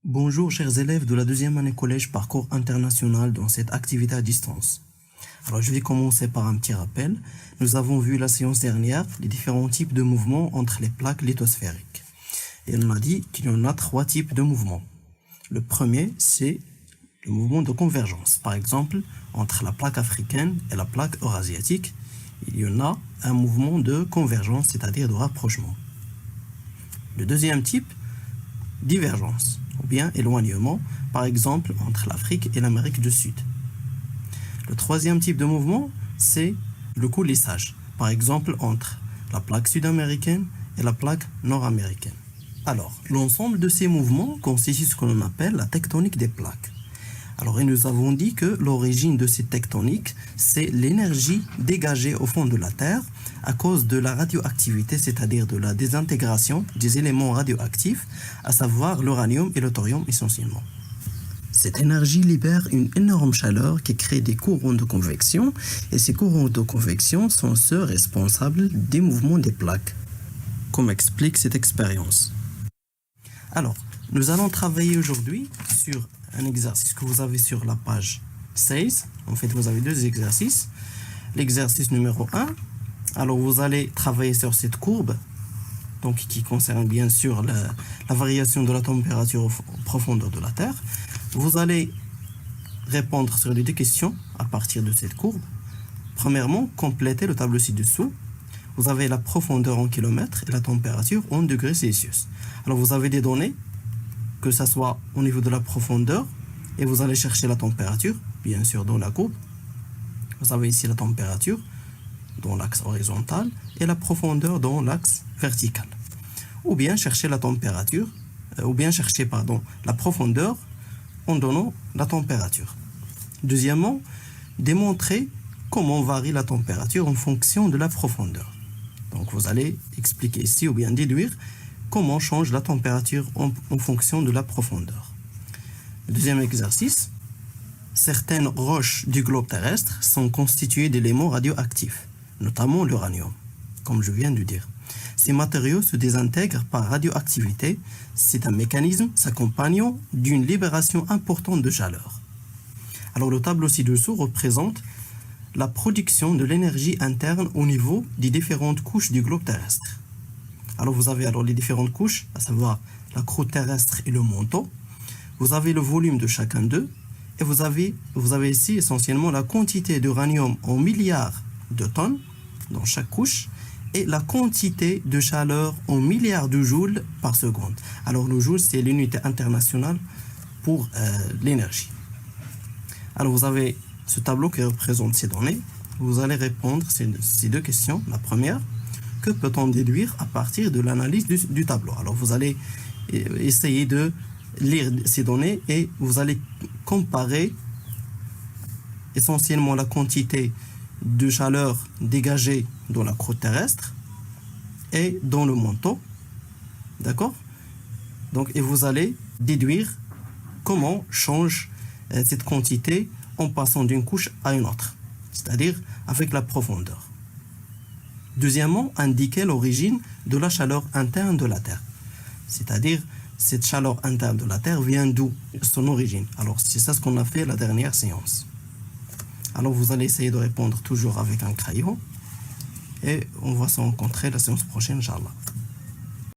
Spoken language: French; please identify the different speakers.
Speaker 1: Bonjour chers élèves de la deuxième année collège parcours international dans cette activité à distance. Alors je vais commencer par un petit rappel. Nous avons vu la séance dernière les différents types de mouvements entre les plaques lithosphériques. Et on a dit qu'il y en a 3 types de mouvements. Le premier, c'est le mouvement de convergence. Par exemple, entre la plaque africaine et la plaque eurasiatique, il y en a un mouvement de convergence, c'est-à-dire de rapprochement. Le deuxième type, divergence, ou bien éloignement, par exemple entre l'Afrique et l'Amérique du Sud. Le troisième type de mouvement, c'est le coulissage, par exemple entre la plaque sud-américaine et la plaque nord-américaine. Alors, l'ensemble de ces mouvements constitue ce que l'on appelle la tectonique des plaques. Alors, et nous avons dit que l'origine de cette tectonique, c'est l'énergie dégagée au fond de la Terre à cause de la radioactivité, c'est-à-dire de la désintégration des éléments radioactifs, à savoir l'uranium et le thorium essentiellement. Cette énergie libère une énorme chaleur qui crée des courants de convection, et ces courants de convection sont ceux responsables des mouvements des plaques, comme explique cette expérience. Alors, nous allons travailler aujourd'hui sur un exercice que vous avez sur la page 16. En fait, vous avez 2 exercices. L'exercice numéro 1, alors vous allez travailler sur cette courbe, donc qui concerne bien sûr la variation de la température en profondeur de la Terre. Vous allez répondre sur les 2 questions à partir de cette courbe. Premièrement, complétez le tableau ci-dessous. Vous avez la profondeur en kilomètres et la température en degrés Celsius. Alors vous avez des données, que ce soit au niveau de la profondeur, et vous allez chercher la température, bien sûr dans la courbe. Vous avez ici la température dans l'axe horizontal et la profondeur dans l'axe vertical. Ou bien chercher la température, la profondeur en donnant la température. Deuxièmement, démontrer comment varie la température en fonction de la profondeur. Donc vous allez expliquer ici ou bien déduire comment change la température en fonction de la profondeur. Le deuxième exercice, certaines roches du globe terrestre sont constituées d'éléments radioactifs, notamment l'uranium, comme je viens de dire. Ces matériaux se désintègrent par radioactivité. C'est un mécanisme s'accompagnant d'une libération importante de chaleur. Alors le tableau ci-dessous représente la production de l'énergie interne au niveau des différentes couches du globe terrestre. Alors vous avez les différentes couches, à savoir la croûte terrestre et le manteau. Vous avez le volume de chacun d'eux, et vous avez ici essentiellement la quantité d'uranium en milliards de tonnes dans chaque couche, et la quantité de chaleur en milliards de joules par seconde. Alors le joule, c'est l'unité internationale pour l'énergie. Alors vous avez ce tableau qui représente ces données. Vous allez répondre ces 2 questions. La première, que peut-on déduire à partir de l'analyse du tableau? Alors vous allez essayer de lire ces données et vous allez comparer essentiellement la quantité de chaleur dégagée dans la croûte terrestre et dans le manteau. D'accord? Donc, et vous allez déduire comment change cette quantité en passant d'une couche à une autre, c'est-à-dire avec la profondeur. Deuxièmement, indiquer l'origine de la chaleur interne de la Terre. C'est-à-dire, cette chaleur interne de la Terre vient d'où? Son origine. Alors, c'est ça ce qu'on a fait la dernière séance. Alors, vous allez essayer de répondre toujours avec un crayon. Et on va se rencontrer la séance prochaine, Inch'Allah.